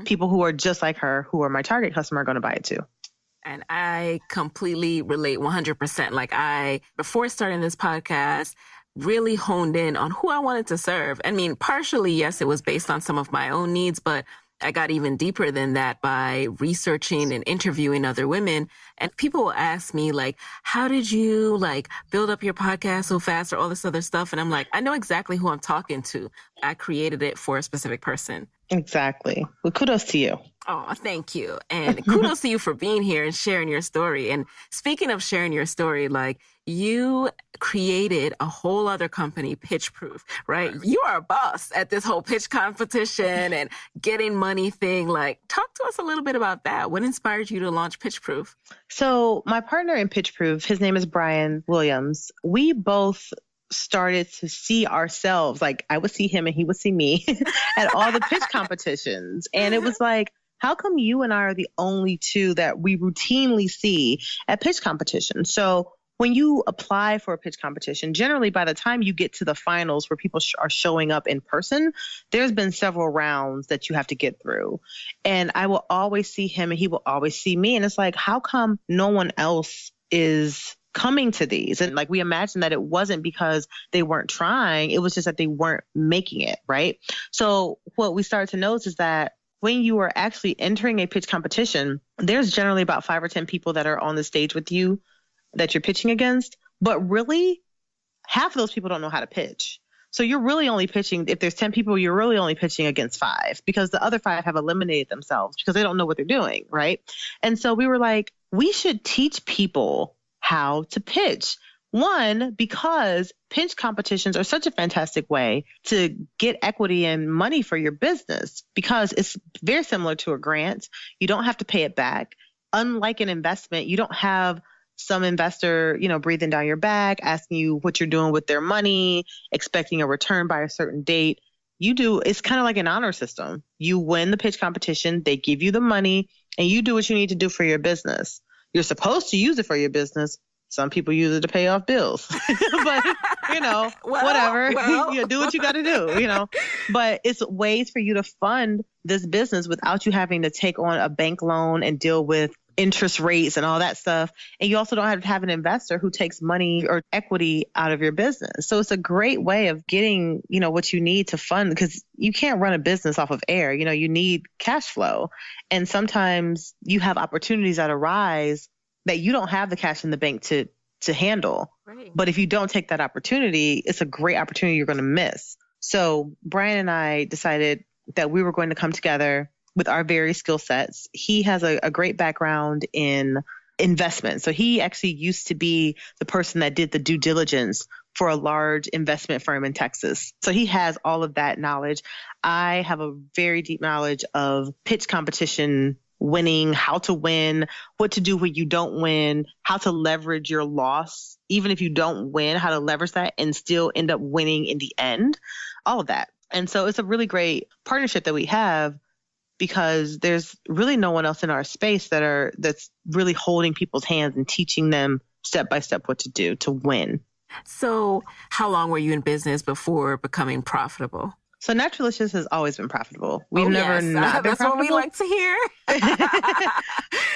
[SPEAKER 2] People who are just like her, who are my target customer, are going to buy it too.
[SPEAKER 1] And I completely relate 100%. Like before starting this podcast, really honed in on who I wanted to serve. I mean, partially, yes, it was based on some of my own needs, but I got even deeper than that by researching and interviewing other women. And people will ask me like, how did you build up your podcast so fast or all this other stuff? And I'm like, I know exactly who I'm talking to. I created it for a specific person.
[SPEAKER 2] Exactly. Well, kudos to you.
[SPEAKER 1] Oh, thank you. And kudos to you for being here and sharing your story. And speaking of sharing your story, you created a whole other company, Pitch Proof, right? You are a boss at this whole pitch competition and getting money thing. Talk to us a little bit about that. What inspired you to launch Pitch Proof?
[SPEAKER 2] So my partner in Pitch Proof, his name is Brian Williams. We both started to see ourselves, I would see him and he would see me at all the pitch competitions. And it was how come you and I are the only two that we routinely see at pitch competitions? So when you apply for a pitch competition, generally by the time you get to the finals where people are showing up in person, there's been several rounds that you have to get through. And I will always see him and he will always see me. And it's how come no one else is coming to these? And we imagine that it wasn't because they weren't trying. It was just that they weren't making it, right? So what we started to notice is that when you are actually entering a pitch competition, there's generally about 5 or 10 people that are on the stage with you that you're pitching against. But really, half of those people don't know how to pitch. So you're really only pitching, if there's 10 people, you're really only pitching against 5 because the other 5 have eliminated themselves because they don't know what they're doing, right? And so we were we should teach people how to pitch. One, because pitch competitions are such a fantastic way to get equity and money for your business because it's very similar to a grant. You don't have to pay it back. Unlike an investment, you don't have some investor, breathing down your back, asking you what you're doing with their money, expecting a return by a certain date. It's kind of like an honor system. You win the pitch competition, they give you the money, and you do what you need to do for your business. You're supposed to use it for your business. Some people use it to pay off bills, but whatever, do what you got to do, but it's ways for you to fund this business without you having to take on a bank loan and deal with interest rates and all that stuff. And you also don't have to have an investor who takes money or equity out of your business. So it's a great way of getting, what you need to fund because you can't run a business off of air. You need cash flow. And sometimes you have opportunities that arise that you don't have the cash in the bank to handle. Right. But if you don't take that opportunity, it's a great opportunity you're going to miss. So Brian and I decided that we were going to come together with our various skill sets. He has a great background in investment. So he actually used to be the person that did the due diligence for a large investment firm in Texas. So he has all of that knowledge. I have a very deep knowledge of pitch competition winning, how to win, what to do when you don't win, how to leverage your loss, even if you don't win, how to leverage that and still end up winning in the end, all of that. And so it's a really great partnership that we have because there's really no one else in our space that's really holding people's hands and teaching them step by step what to do to win.
[SPEAKER 1] So how long were you in business before becoming profitable?
[SPEAKER 2] So Naturalicious has always been profitable. We've never not been
[SPEAKER 1] That's
[SPEAKER 2] profitable.
[SPEAKER 1] What we like to hear.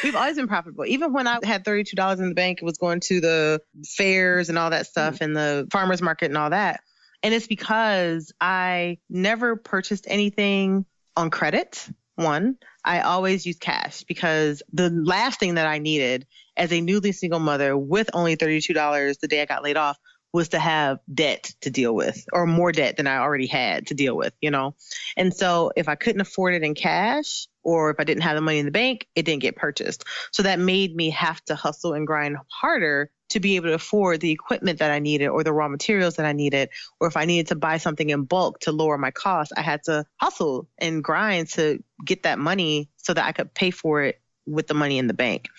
[SPEAKER 2] We've always been profitable. Even when I had $32 in the bank, it was going to the fairs and all that stuff and the farmers market and all that. And it's because I never purchased anything on credit, one. I always use cash because the last thing that I needed as a newly single mother with only $32 the day I got laid off was to have debt to deal with, or more debt than I already had to deal with, And so if I couldn't afford it in cash, or if I didn't have the money in the bank, it didn't get purchased. So that made me have to hustle and grind harder to be able to afford the equipment that I needed, or the raw materials that I needed, or if I needed to buy something in bulk to lower my costs, I had to hustle and grind to get that money so that I could pay for it with the money in the bank.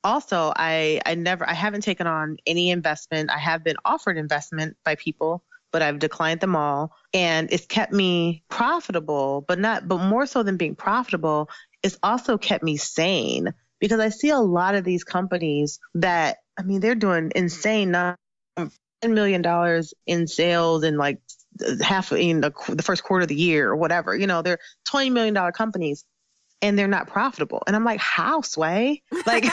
[SPEAKER 2] Also, I haven't taken on any investment. I have been offered investment by people, but I've declined them all. And it's kept me profitable, but more so than being profitable, it's also kept me sane, because I see a lot of these companies that, they're doing insane, $10 million in sales in like half in the first quarter of the year or whatever. They're $20 million companies. And they're not profitable. And I'm like, how, Sway? Like,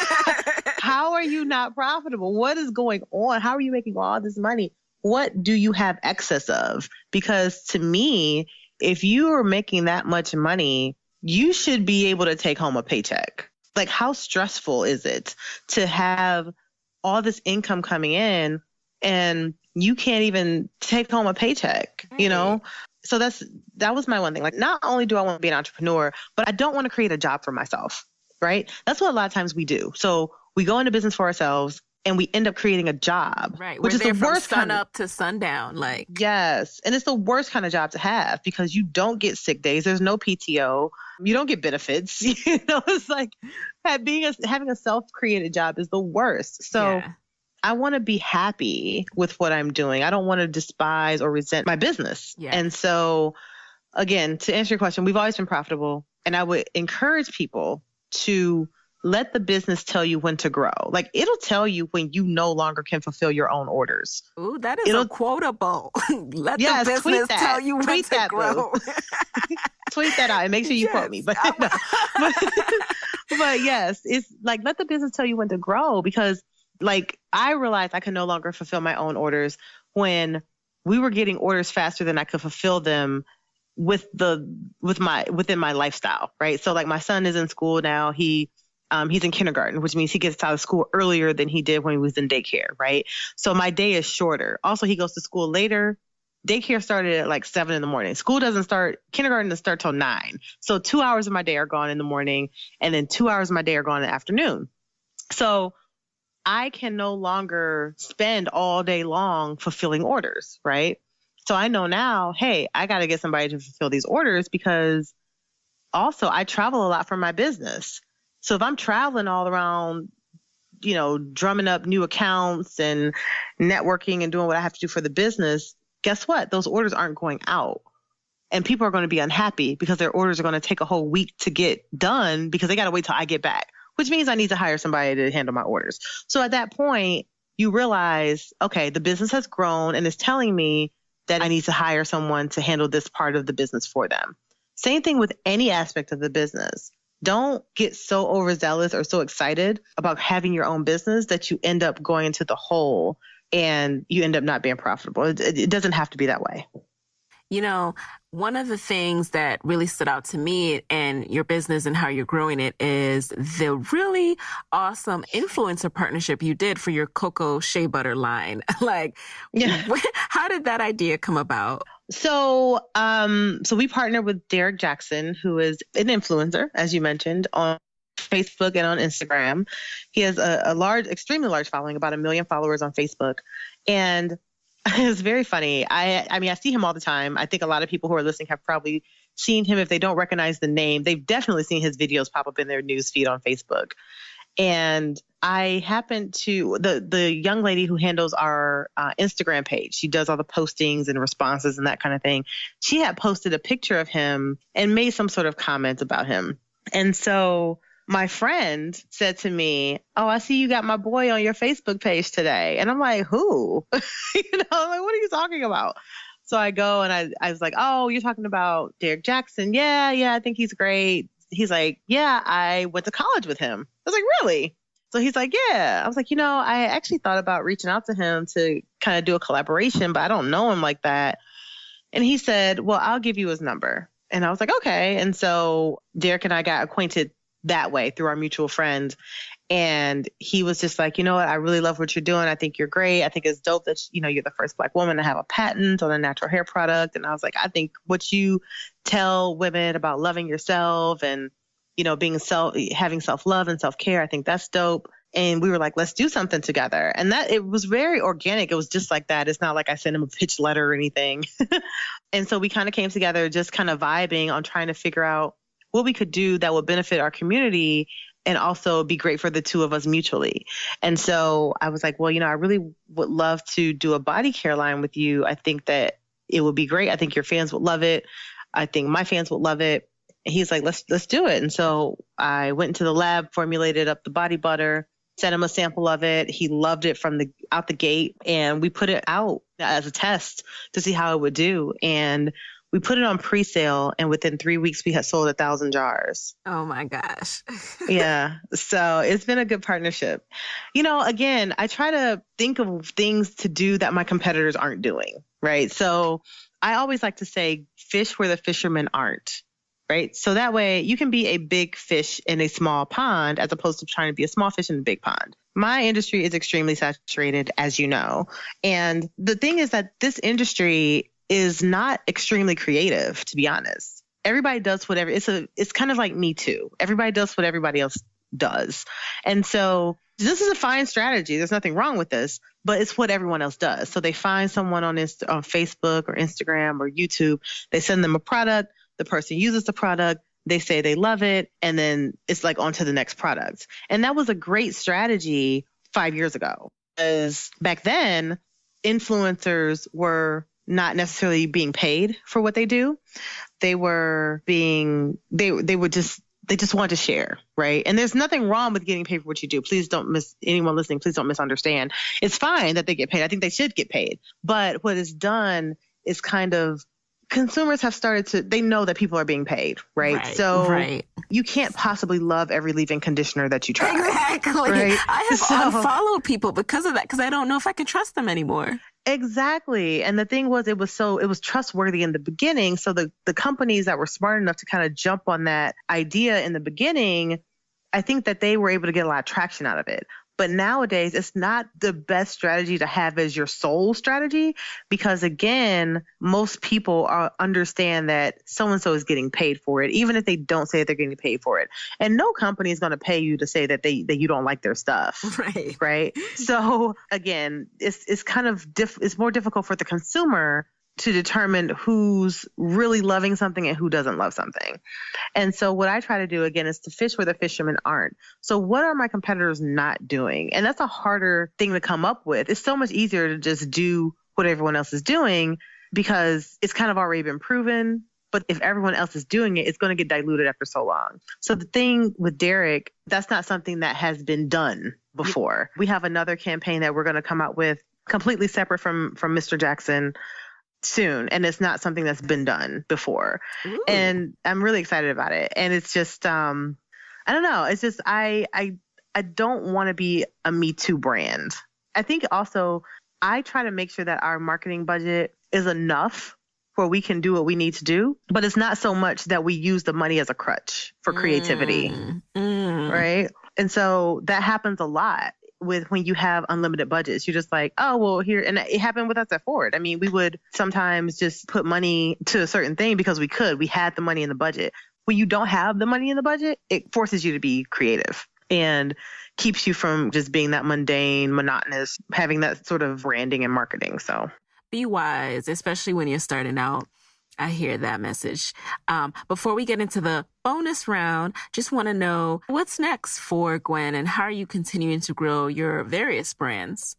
[SPEAKER 2] how are you not profitable? What is going on? How are you making all this money? What do you have excess of? Because to me, if you are making that much money, you should be able to take home a paycheck. Like, how stressful is it to have all this income coming in and you can't even take home a paycheck, So that was my one thing. Like, not only do I want to be an entrepreneur, but I don't want to create a job for myself, right? That's what a lot of times we do. So we go into business for ourselves and we end up creating a job,
[SPEAKER 1] right?
[SPEAKER 2] Which is the worst
[SPEAKER 1] sun up to sundown.
[SPEAKER 2] Yes. And it's the worst kind of job to have because you don't get sick days. There's no PTO. You don't get benefits. It's like having a self-created job is the worst. So yeah. I want to be happy with what I'm doing. I don't want to despise or resent my business. Yeah. And so, again, to answer your question, we've always been profitable. And I would encourage people to let the business tell you when to grow. Like, it'll tell you when you no longer can fulfill your own orders.
[SPEAKER 1] Ooh, that is quotable. Let the business tell you when to grow.
[SPEAKER 2] Tweet that out and make sure you quote me. But yes, it's like, let the business tell you when to grow, because like, I realized I could no longer fulfill my own orders when we were getting orders faster than I could fulfill them within my lifestyle, right? So like, my son is in school now. He's in kindergarten, which means he gets out of school earlier than he did when he was in daycare, right? So my day is shorter. Also, he goes to school later. Daycare started at like 7 a.m. Kindergarten doesn't start till 9. So 2 hours of my day are gone in the morning, and then 2 hours of my day are gone in the afternoon. So I can no longer spend all day long fulfilling orders, right? So I know now, hey, I got to get somebody to fulfill these orders, because also I travel a lot for my business. So if I'm traveling all around, drumming up new accounts and networking and doing what I have to do for the business, guess what? Those orders aren't going out. And people are going to be unhappy because their orders are going to take a whole week to get done because they got to wait till I get back, which means I need to hire somebody to handle my orders. So at that point, you realize, okay, the business has grown and it's telling me that I need to hire someone to handle this part of the business for them. Same thing with any aspect of the business. Don't get so overzealous or so excited about having your own business that you end up going into the hole and you end up not being profitable. It doesn't have to be that way.
[SPEAKER 1] One of the things that really stood out to me and your business and how you're growing it is the really awesome influencer partnership you did for your cocoa shea butter line. How did that idea come about?
[SPEAKER 2] So we partnered with Derek Jackson, who is an influencer, as you mentioned, on Facebook and on Instagram. He has a extremely large following, about 1 million followers on Facebook. And it was very funny. I see him all the time. I think a lot of people who are listening have probably seen him. If they don't recognize the name, they've definitely seen his videos pop up in their news feed on Facebook. And I happened to, the young lady who handles our Instagram page, she does all the postings and responses and that kind of thing. She had posted a picture of him and made some sort of comment about him. And so my friend said to me, "Oh, I see you got my boy on your Facebook page today." And I'm like, "Who?" I'm like, "What are you talking about?" So I go and I was like, "Oh, you're talking about Derek Jackson." Yeah, I think he's great. He's like, "Yeah, I went to college with him." I was like, "Really?" So he's like, "Yeah." I was like, I actually thought about reaching out to him to kind of do a collaboration, but I don't know him like that. And he said, "Well, I'll give you his number." And I was like, okay. And so Derek and I got acquainted that way through our mutual friends. And he was just like, you know what? I really love what you're doing. I think you're great. I think it's dope that, you're the first Black woman to have a patent on a natural hair product. And I was like, I think what you tell women about loving yourself and, having self-love and self-care, I think that's dope. And we were like, let's do something together. And that it was very organic. It was just like that. It's not like I sent him a pitch letter or anything. And so we kind of came together just kind of vibing on trying to figure out what we could do that would benefit our community and also be great for the two of us mutually. And so I was like, well, I really would love to do a body care line with you. I think that it would be great. I think your fans would love it. I think my fans would love it. And he's like, let's do it. And so I went into the lab, formulated up the body butter, sent him a sample of it. He loved it from out the gate. And we put it out as a test to see how it would do. And we put it on pre-sale, and within 3 weeks, we had sold 1,000 jars.
[SPEAKER 1] Oh my gosh.
[SPEAKER 2] Yeah. So it's been a good partnership. Again, I try to think of things to do that my competitors aren't doing, right? So I always like to say, fish where the fishermen aren't, right? So that way you can be a big fish in a small pond as opposed to trying to be a small fish in a big pond. My industry is extremely saturated, as you know. And the thing is that this industry is not extremely creative, to be honest. Everybody does whatever. It's kind of like Me Too. Everybody does what everybody else does. And so this is a fine strategy. There's nothing wrong with this, but it's what everyone else does. So they find someone on Facebook or Instagram or YouTube. They send them a product. The person uses the product. They say they love it. And then it's like on to the next product. And that was a great strategy 5 years ago. Because back then, influencers were not necessarily being paid for what they do. They were they just wanted to share, right? And there's nothing wrong with getting paid for what you do. Please don't anyone listening, please don't misunderstand. It's fine that they get paid. I think they should get paid. But what is done is kind of consumers have started they know that people are being paid, right? So you can't possibly love every leave-in conditioner that you try.
[SPEAKER 1] Exactly.
[SPEAKER 2] Right?
[SPEAKER 1] I have unfollowed people because of that, because I don't know if I can trust them anymore.
[SPEAKER 2] Exactly. And the thing was, it was trustworthy in the beginning. So the companies that were smart enough to kind of jump on that idea in the beginning, I think that they were able to get a lot of traction out of it. But nowadays, it's not the best strategy to have as your sole strategy because, again, most people understand that so-and-so is getting paid for it, even if they don't say that they're getting paid for it. And no company is going to pay you to say that that you don't like their stuff. Right. So, again, it's kind of it's more difficult for the consumer to determine who's really loving something and who doesn't love something. And so what I try to do, again, is to fish where the fishermen aren't. So what are my competitors not doing? And that's a harder thing to come up with. It's so much easier to just do what everyone else is doing because it's kind of already been proven. But if everyone else is doing it, it's going to get diluted after so long. So the thing with Derek, that's not something that has been done before. We have another campaign that we're going to come out with completely separate from Mr. Jackson soon, and it's not something that's been done before. Ooh. And I'm really excited about it. And it's just I don't know, it's just I don't want to be a Me Too brand. I think also I try to make sure that our marketing budget is enough where we can do what we need to do, but it's not so much that we use the money as a crutch for creativity. Right? And so that happens a lot with when you have unlimited budgets. You're just like, oh, well, here. And it happened with us at Ford. I mean, we would sometimes just put money to a certain thing because we had the money in the budget. When you don't have the money in the budget, it forces you to be creative and keeps you from just being that mundane, monotonous, having that sort of branding and marketing. So
[SPEAKER 1] be wise, especially when you're starting out. I hear that message. Before we get into the bonus round, just want to know what's next for Gwen and how are you continuing to grow your various brands?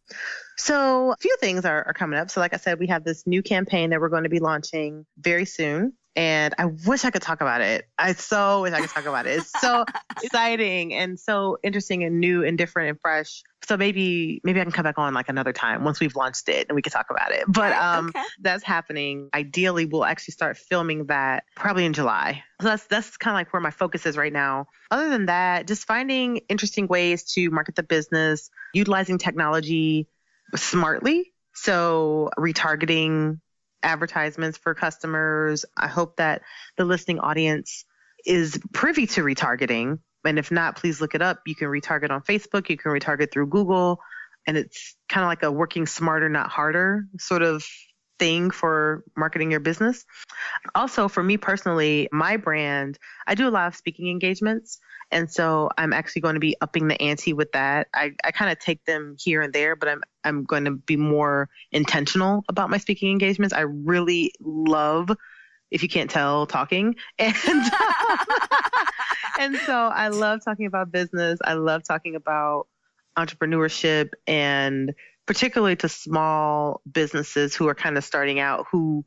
[SPEAKER 2] So a few things are coming up. So like I said, we have this new campaign that we're going to be launching very soon. And I wish I could talk about it. I so wish I could talk about it. It's so exciting and so interesting and new and different and fresh. So maybe I can come back on like another time once we've launched it and we can talk about it. But That's happening. Ideally, we'll actually start filming that probably in July. So that's kind of like where my focus is right now. Other than that, just finding interesting ways to market the business, utilizing technology smartly. So retargeting advertisements for customers. I hope that the listening audience is privy to retargeting. And if not, please look it up. You can retarget on Facebook. You can retarget through Google. And it's kind of like a working smarter, not harder sort of thing for marketing your business. Also, for me personally, my brand, I do a lot of speaking engagements. And so I'm actually going to be upping the ante with that. I kind of take them here and there, but I'm going to be more intentional about my speaking engagements. I really love, if you can't tell, talking. And and so I love talking about business. I love talking about entrepreneurship, and particularly to small businesses who are kind of starting out, who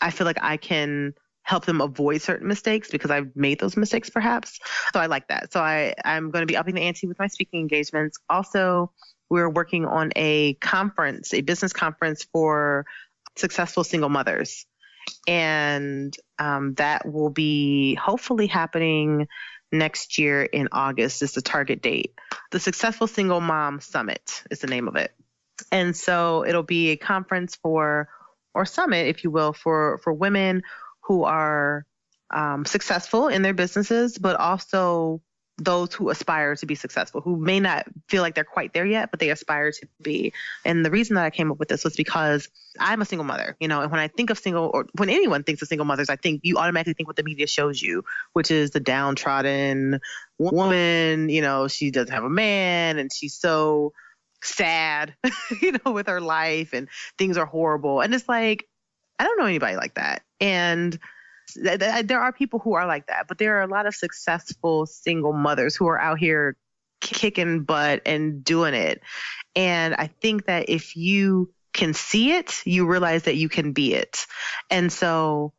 [SPEAKER 2] I feel like I can help them avoid certain mistakes because I've made those mistakes perhaps. So I like that. So I'm going to be upping the ante with my speaking engagements. Also, we're working on a conference, a business conference for successful single mothers. And that will be hopefully happening next year in August is the target date. The Successful Single Mom Summit is the name of it. And so it'll be a conference or summit, if you will, for women who are successful in their businesses, but also those who aspire to be successful, who may not feel like they're quite there yet, but they aspire to be. And the reason that I came up with this was because I'm a single mother, and when I think of single, or when anyone thinks of single mothers, I think you automatically think what the media shows you, which is the downtrodden woman, she doesn't have a man and she's so sad, with her life and things are horrible. And it's like, I don't know anybody like that. And there are people who are like that, but there are a lot of successful single mothers who are out here kicking butt and doing it. And I think that if you can see it, you realize that you can be it. And so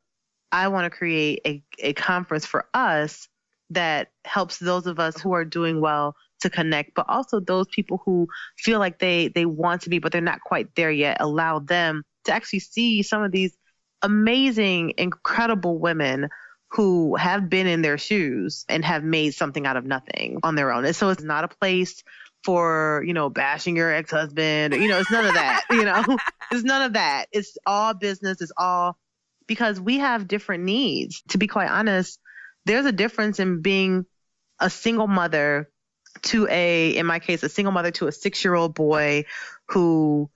[SPEAKER 2] I want to create a conference for us that helps those of us who are doing well to connect, but also those people who feel like they want to be, but they're not quite there yet, allow them to actually see some of these amazing, incredible women who have been in their shoes and have made something out of nothing on their own. And so it's not a place for, bashing your ex-husband, it's none of that, it's none of that. It's all business. It's all because we have different needs. To be quite honest, there's a difference in being a single mother to in my case, a single mother to a 6-year-old boy who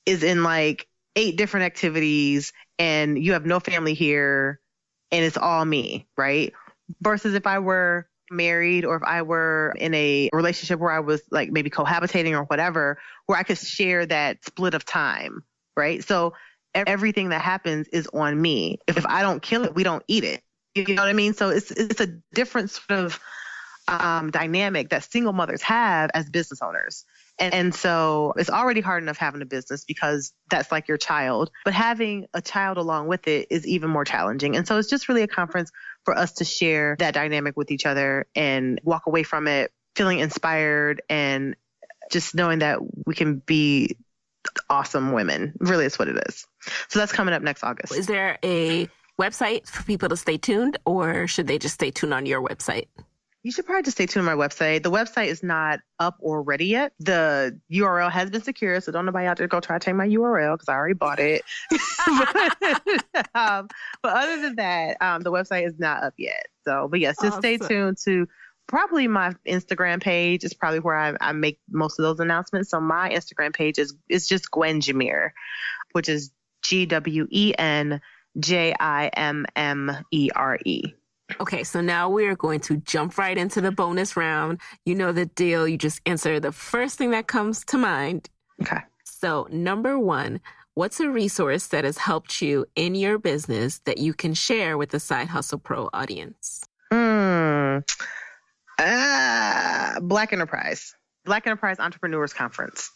[SPEAKER 2] is in like 8 different activities and you have no family here and it's all me, right? Versus if I were married or if I were in a relationship where I was like maybe cohabitating or whatever, where I could share that split of time, right? So everything that happens is on me. If I don't kill it, we don't eat it. You know what I mean? So it's a different sort of dynamic that single mothers have as business owners. And so it's already hard enough having a business because that's like your child, but having a child along with it is even more challenging. And so it's just really a conference for us to share that dynamic with each other and walk away from it feeling inspired and just knowing that we can be awesome women. Really, it's what it is. So that's coming up next August.
[SPEAKER 1] Is there a website for people to stay tuned, or should they just stay tuned on your website?
[SPEAKER 2] You should probably just stay tuned on my website. The website is not up or ready yet. The URL has been secured, so don't nobody out there go try to take my URL because I already bought it. But other than that, the website is not up yet. So, but yes, just stay tuned to probably my Instagram page. Is probably where I make most of those announcements. So my Instagram page is just Gwen Jimmere, which is GwenJimmere.
[SPEAKER 1] Okay, so now we are going to jump right into the bonus round. You know the deal. You just answer the first thing that comes to mind.
[SPEAKER 2] Okay.
[SPEAKER 1] So number 1, what's a resource that has helped you in your business that you can share with the Side Hustle Pro audience?
[SPEAKER 2] Black Enterprise Entrepreneurs Conference.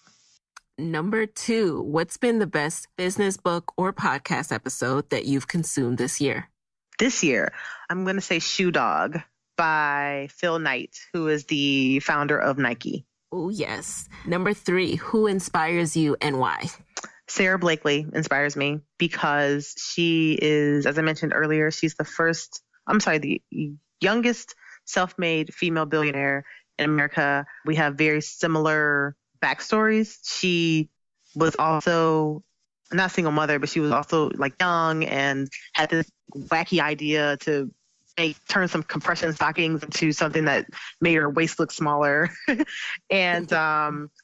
[SPEAKER 1] Number 2, what's been the best business book or podcast episode that you've consumed this year?
[SPEAKER 2] This year, I'm going to say Shoe Dog by Phil Knight, who is the founder of Nike.
[SPEAKER 1] Oh, yes. Number 3, who inspires you and why?
[SPEAKER 2] Sarah Blakely inspires me because she is, as I mentioned earlier, she's the youngest self-made female billionaire in America. We have very similar backstories. She was also not single mother, but she was also like young and had this wacky idea to turn some compression stockings into something that made her waist look smaller. And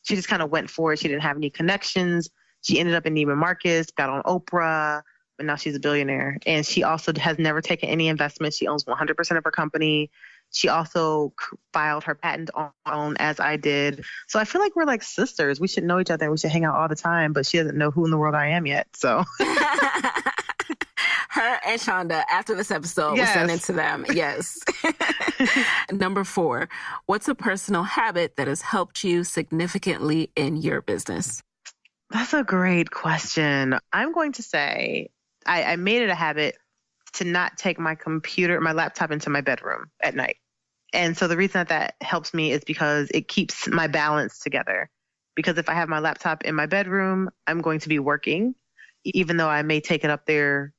[SPEAKER 2] she just kind of went for it. She didn't have any connections. She ended up in Neiman Marcus, got on Oprah, but now she's a billionaire. And she also has never taken any investment. She owns 100% of her company. She also filed her patent on as I did. So I feel like we're like sisters. We should know each other. We should hang out all the time, but she doesn't know who in the world I am yet. So
[SPEAKER 1] her and Shonda, after this episode, we'll send it to them. Yes. Number 4, what's a personal habit that has helped you significantly in your business?
[SPEAKER 2] That's a great question. I'm going to say I made it a habit to not take my laptop into my bedroom at night. And so the reason that helps me is because it keeps my balance together. Because if I have my laptop in my bedroom, I'm going to be working, even though I may take it up there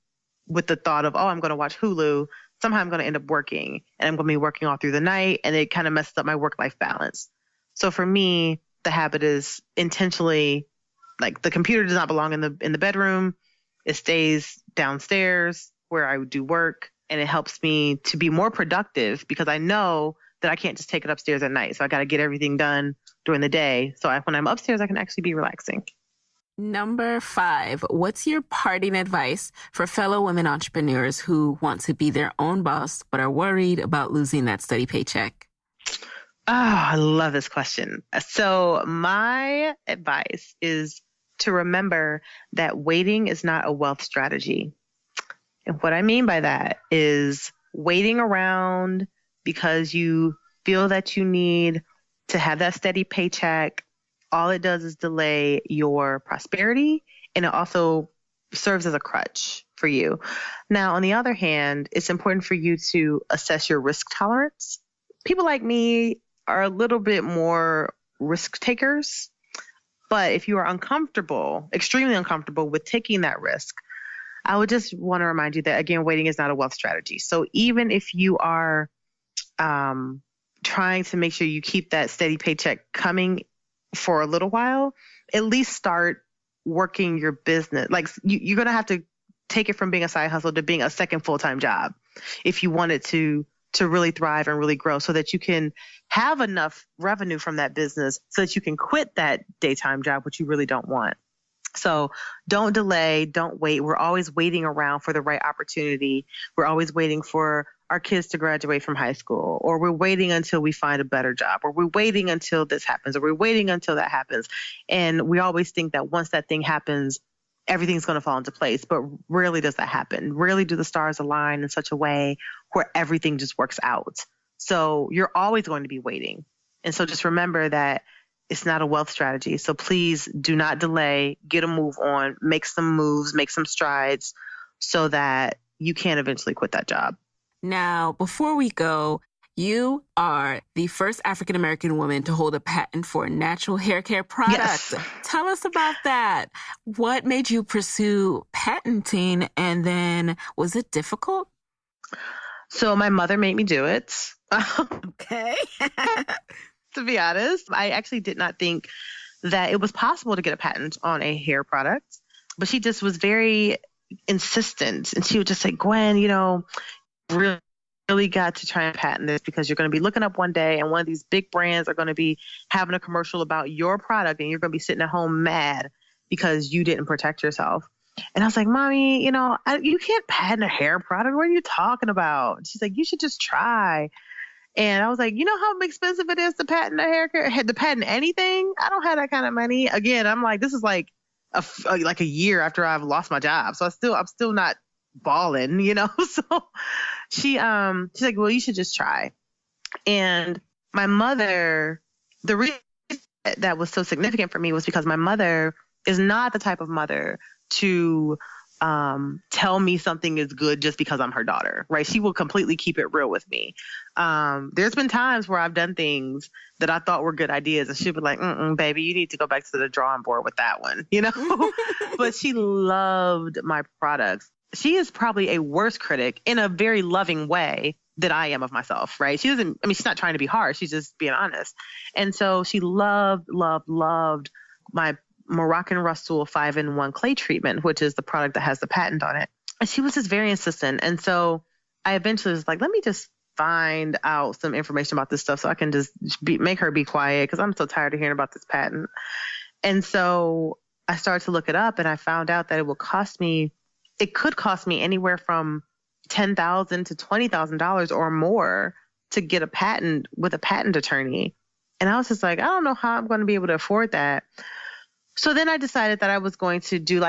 [SPEAKER 2] with the thought of, I'm going to watch Hulu. Somehow I'm going to end up working, and I'm going to be working all through the night, and it kind of messes up my work-life balance. So for me, the habit is intentionally, like, the computer does not belong in the bedroom. It stays downstairs where I would do work, and it helps me to be more productive because I know that I can't just take it upstairs at night. So I got to get everything done during the day. So when I'm upstairs, I can actually be relaxing.
[SPEAKER 1] Number 5, what's your parting advice for fellow women entrepreneurs who want to be their own boss but are worried about losing that steady paycheck?
[SPEAKER 2] Oh, I love this question. So my advice is to remember that waiting is not a wealth strategy. And what I mean by that is waiting around because you feel that you need to have that steady paycheck. All it does is delay your prosperity, and it also serves as a crutch for you. Now, on the other hand, it's important for you to assess your risk tolerance. People like me are a little bit more risk takers, but if you are uncomfortable, extremely uncomfortable with taking that risk, I would just want to remind you that, again, waiting is not a wealth strategy. So even if you are trying to make sure you keep that steady paycheck coming for a little while, at least start working your business. Like, you're going to have to take it from being a side hustle to being a second full-time job if you want it to really thrive and really grow, so that you can have enough revenue from that business so that you can quit that daytime job, which you really don't want. So don't delay, don't wait. We're always waiting around for the right opportunity. We're always waiting for our kids to graduate from high school, or we're waiting until we find a better job, or we're waiting until this happens, or we're waiting until that happens. And we always think that once that thing happens, everything's going to fall into place. But rarely does that happen. Rarely do the stars align in such a way where everything just works out. So you're always going to be waiting. And so just remember that it's not a wealth strategy. So please do not delay, get a move on, make some moves, make some strides so that you can eventually quit that job.
[SPEAKER 1] Now, before we go, you are the first African-American woman to hold a patent for a natural hair care product.
[SPEAKER 2] Yes.
[SPEAKER 1] Tell us about that. What made you pursue patenting, and then was it difficult?
[SPEAKER 2] So my mother made me do it.
[SPEAKER 1] Okay.
[SPEAKER 2] To be honest, I actually did not think that it was possible to get a patent on a hair product, but she just was very insistent. And she would just say, Gwen, really got to try and patent this, because you're going to be looking up one day and one of these big brands are going to be having a commercial about your product, and you're going to be sitting at home mad because you didn't protect yourself. And I was like, Mommy, you can't patent a hair product. What are you talking about? And she's like, you should just try. And I was like, you know how expensive it is to patent a hair care, to patent anything? I don't have that kind of money. Again, I'm like, this is like a year after I've lost my job. So I'm still not balling, So she's like, well, you should just try. And my mother, the reason that was so significant for me was because my mother is not the type of mother to tell me something is good just because I'm her daughter, right? She will completely keep it real with me. There's been times where I've done things that I thought were good ideas, and she'd be like, baby, you need to go back to the drawing board with that one, But she loved my products. She is probably a worse critic in a very loving way than I am of myself, right? She's not trying to be harsh. She's just being honest. And so she loved my Moroccan Rasool 5-in-1 clay treatment, which is the product that has the patent on it. And she was just very insistent. And so I eventually was like, let me just find out some information about this stuff so I can just make her be quiet, because I'm so tired of hearing about this patent. And so I started to look it up, and I found out that it could cost me anywhere from $10,000 to $20,000 or more to get a patent with a patent attorney. And I was just like, I don't know how I'm going to be able to afford that. So then I decided that I was going to do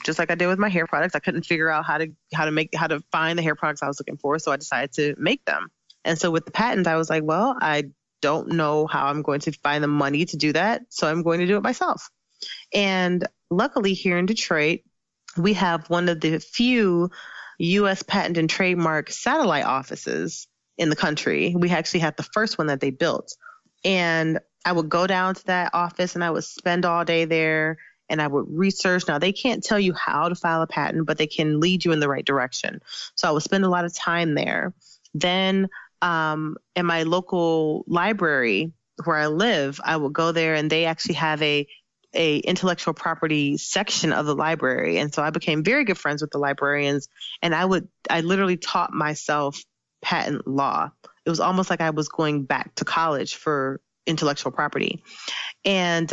[SPEAKER 2] just like I did with my hair products. I couldn't figure out how to find the hair products I was looking for. So I decided to make them. And so with the patent, I was like, well, I don't know how I'm going to find the money to do that. So I'm going to do it myself. And luckily here in Detroit, we have one of the few U.S. Patent and Trademark satellite offices in the country. We actually had the first one that they built. And I would go down to that office and I would spend all day there and I would research. Now, they can't tell you how to file a patent, but they can lead you in the right direction. So I would spend a lot of time there. Then in my local library where I live, I would go there and they actually have a intellectual property section of the library. And so I became very good friends with the librarians, and I literally taught myself patent law. It was almost like I was going back to college for intellectual property. And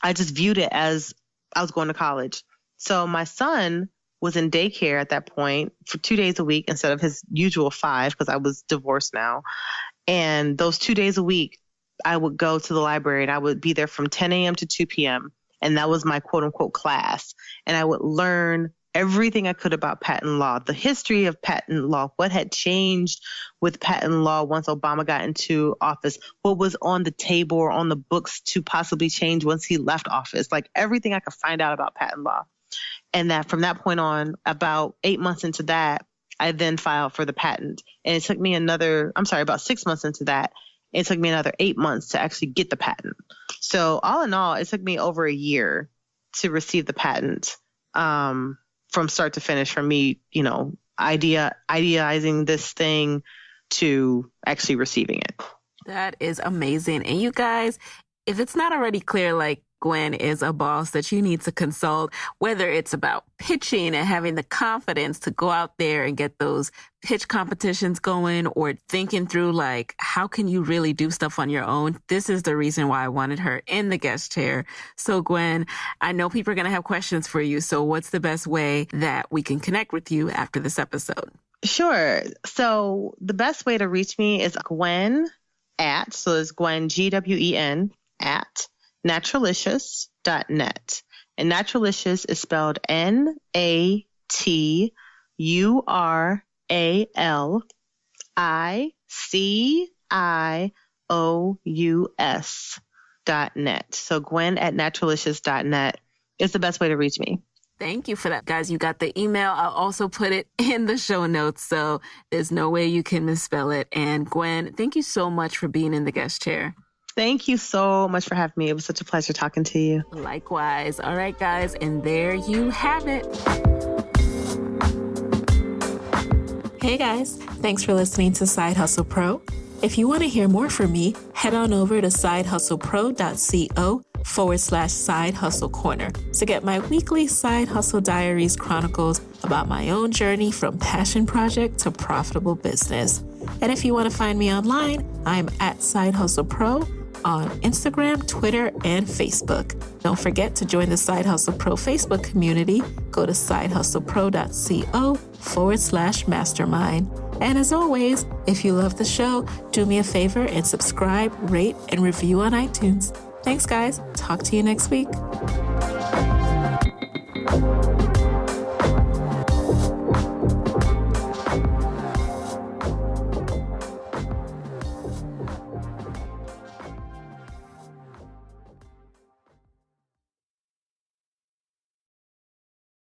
[SPEAKER 2] I just viewed it as I was going to college. So my son was in daycare at that point for 2 days a week instead of his usual 5, because I was divorced now. And those 2 days a week, I would go to the library and I would be there from 10 a.m. to 2 p.m. And that was my quote unquote class. And I would learn everything I could about patent law, the history of patent law, what had changed with patent law once Obama got into office, what was on the table or on the books to possibly change once he left office, like everything I could find out about patent law. And that from that point on, about 8 months into that, I then filed for the patent. And it took me about 6 months into that. It took me another 8 months to actually get the patent. So all in all, it took me over a year to receive the patent, from start to finish, from me, idealizing this thing to actually receiving it.
[SPEAKER 1] That is amazing. And you guys, if it's not already clear, like Gwen is a boss that you need to consult, whether it's about pitching and having the confidence to go out there and get those pitch competitions going, or thinking through like, how can you really do stuff on your own? This is the reason why I wanted her in the guest chair. So Gwen, I know people are going to have questions for you. So what's the best way that we can connect with you after this episode?
[SPEAKER 2] Sure. So the best way to reach me is Gwen so it's Gwen, Gwen, at Naturalicious.net. And Naturalicious is spelled Naturalicious.net. So Gwen at Naturalicious.net is the best way to reach me.
[SPEAKER 1] Thank you for that, guys. You got the email. I'll also put it in the show notes, so there's no way you can misspell it. And Gwen, thank you so much for being in the guest chair.
[SPEAKER 2] Thank you so much for having me. It was such a pleasure talking to you.
[SPEAKER 1] Likewise. All right, guys. And there you have it. Hey, guys. Thanks for listening to Side Hustle Pro. If you want to hear more from me, head on over to sidehustlepro.co/Side Hustle Corner to get my weekly Side Hustle Diaries chronicles about my own journey from passion project to profitable business. And if you want to find me online, I'm at Side Hustle Pro on Instagram, Twitter, and Facebook. Don't forget to join the Side Hustle Pro Facebook community. Go to sidehustlepro.co/mastermind. And as always, if you love the show, do me a favor and subscribe, rate, and review on iTunes. Thanks, guys. Talk to you next week.